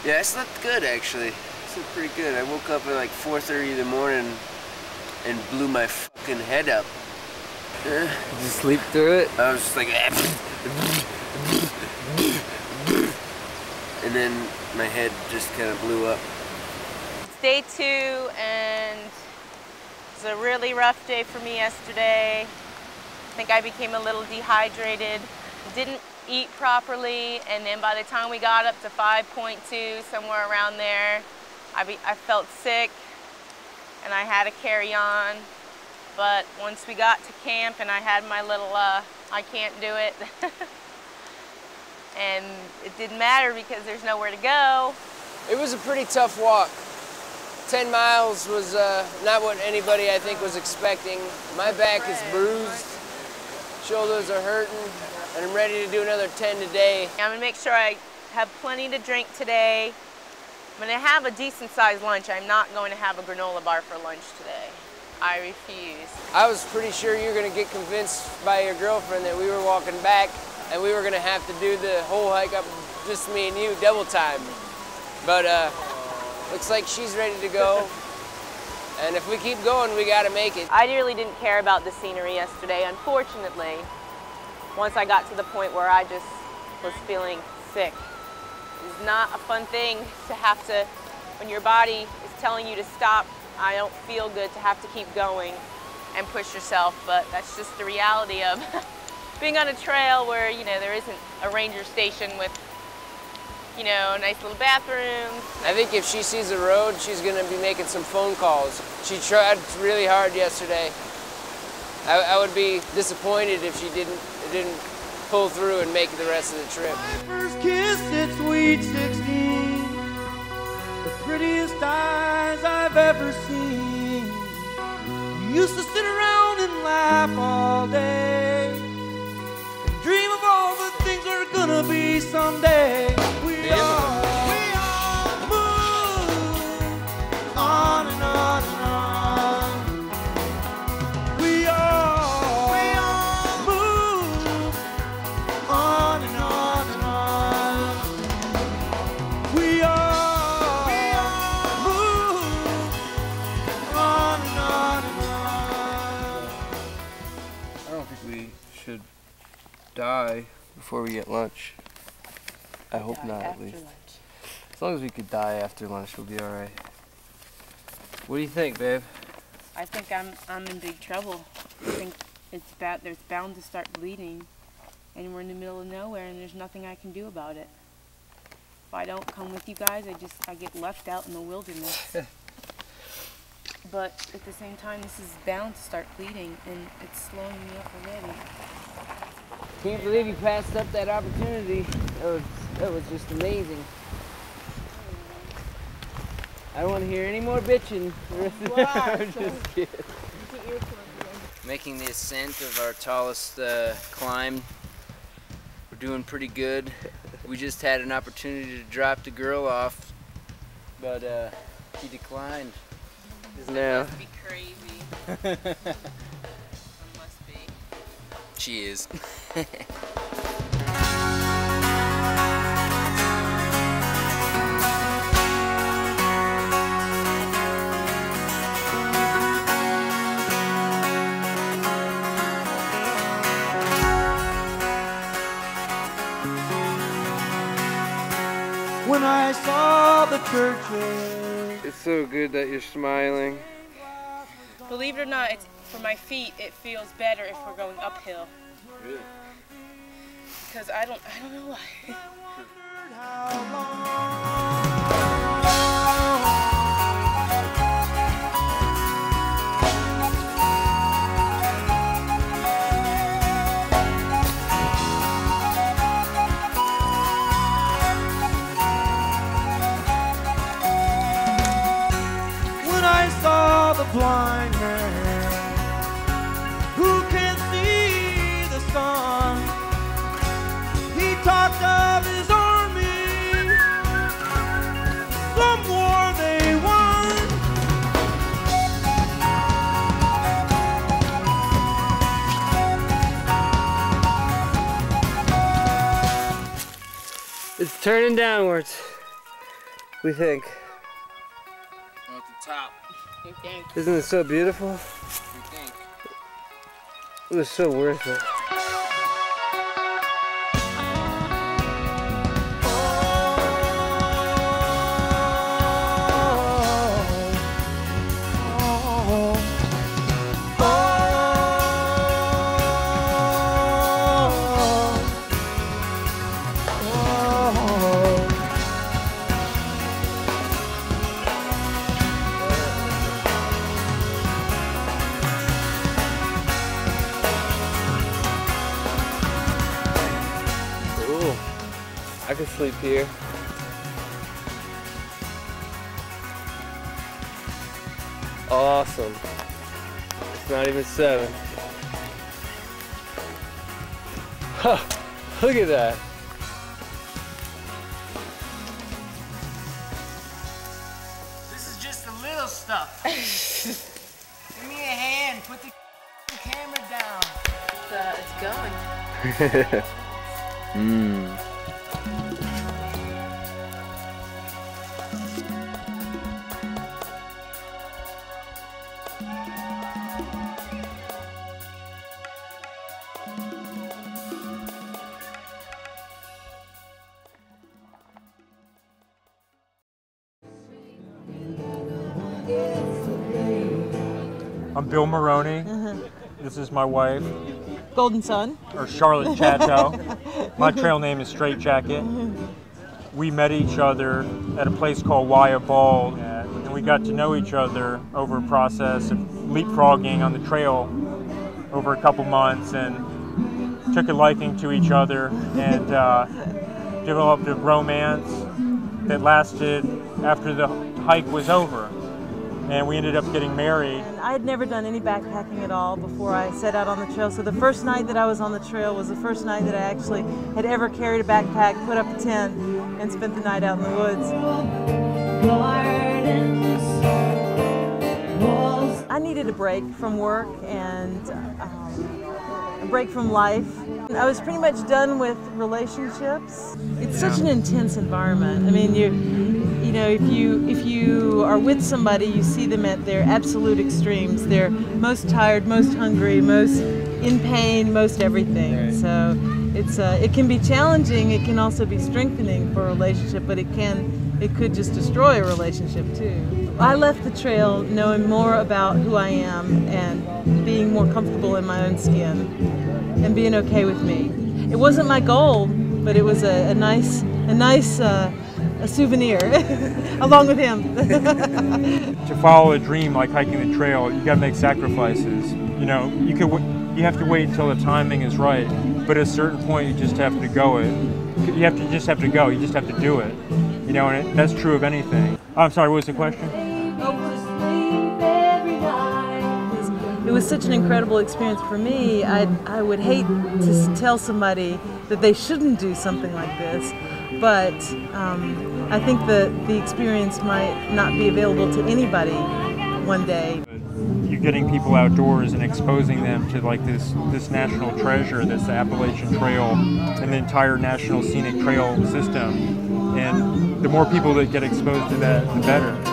Yeah, I slept good actually. I slept pretty good. I woke up at like 4:30 in the morning and blew my fucking head up. Did you sleep through it? I was just like, and then my head just kind of blew up. It's day 2, and it was a really rough day for me yesterday. I think I became a little dehydrated, didn't eat properly, and then by the time we got up to 5.2, somewhere around there, I felt sick, and I had to carry on. But once we got to camp and I had my little, I can't do it, and it didn't matter because there's nowhere to go. It was a pretty tough walk. 10 miles was not what anybody, I think, was expecting. My back is bruised, shoulders are hurting, and I'm ready to do another 10 today. I'm gonna make sure I have plenty to drink today. I'm gonna have a decent sized lunch. I'm not going to have a granola bar for lunch today. I refuse. I was pretty sure you were gonna get convinced by your girlfriend that we were walking back and we were gonna have to do the whole hike up, just me and you, double time. But looks like she's ready to go. And if we keep going, we gotta make it. I really didn't care about the scenery yesterday, unfortunately. Once I got to the point where I just was feeling sick. It's not a fun thing to have to, when your body is telling you to stop, I don't feel good to have to keep going and push yourself, but that's just the reality of being on a trail where, you know, there isn't a ranger station with, you know, nice little bathrooms. I think if she sees the road, she's gonna be making some phone calls. She tried really hard yesterday. I would be disappointed if she didn't pull through and make the rest of the trip. My first kiss at sweet 16, the prettiest eyes I've ever seen. We used to sit around and laugh all day and dream of all the things we're gonna be someday. We all move on and on and on. We all move on and on and on. We all move on and on and on. I don't think we should die before we get lunch. I hope not, at least. As long as we could die after lunch, we'll be all right. What do you think, babe? I think I'm in big trouble. I think there's bound to start bleeding, and we're in the middle of nowhere, and there's nothing I can do about it. If I don't come with you guys, I get left out in the wilderness. But at the same time, this is bound to start bleeding, and it's slowing me up already. Can't believe you passed up that opportunity. That was just amazing. I don't want to hear any more bitching. I'm just kidding. Making the ascent of our tallest climb. We're doing pretty good. We just had an opportunity to drop the girl off, but she declined. That must be crazy. That must be. She is. When I saw the churches. It's so good that you're smiling. Believe it or not, for my feet, it feels better if we're going uphill. Really? Because I don't know why. When I saw the blind man who can't see the sun, he talked of his army, some war they won. It's turning downwards. What do you think? I'm at the top. You think? Isn't it so beautiful? What do you think? It was so worth it. I could sleep here. Awesome. It's not even 7. Huh, look at that. This is just the little stuff. Give me a hand. Put the camera down. It's going. Mmm. I'm Bill Maroni. This is my wife, Golden Sun. or Charlotte Chatto. My trail name is Straighjacket. We met each other at a place called Hyatt Ridge, and we got to know each other over a process of leapfrogging on the trail over a couple months, and took a liking to each other, and developed a romance that lasted after the hike was over. And we ended up getting married. And I had never done any backpacking at all before I set out on the trail. So the first night that I was on the trail was the first night that I actually had ever carried a backpack, put up a tent, and spent the night out in the woods. I needed a break from work and a break from life. I was pretty much done with relationships. It's such an intense environment. I mean, you know, if you are with somebody, you see them at their absolute extremes. They're most tired, most hungry, most in pain, most everything. Right. So it can be challenging. It can also be strengthening for a relationship, but it could just destroy a relationship too. I left the trail knowing more about who I am and being more comfortable in my own skin and being okay with me. It wasn't my goal, but it was a nice souvenir along with him. To follow a dream like hiking the trail, you got to make sacrifices. You know, you have to wait until the timing is right, but at a certain point you just have to go it. You just have to go. You just have to do it. You know, and that's true of anything. I'm sorry, what was the question? It was such an incredible experience for me. I would hate to tell somebody that they shouldn't do something like this, but I think the experience might not be available to anybody one day. You're getting people outdoors and exposing them to like this national treasure that's the Appalachian Trail and the entire National Scenic Trail system. And the more people that get exposed to that, the better.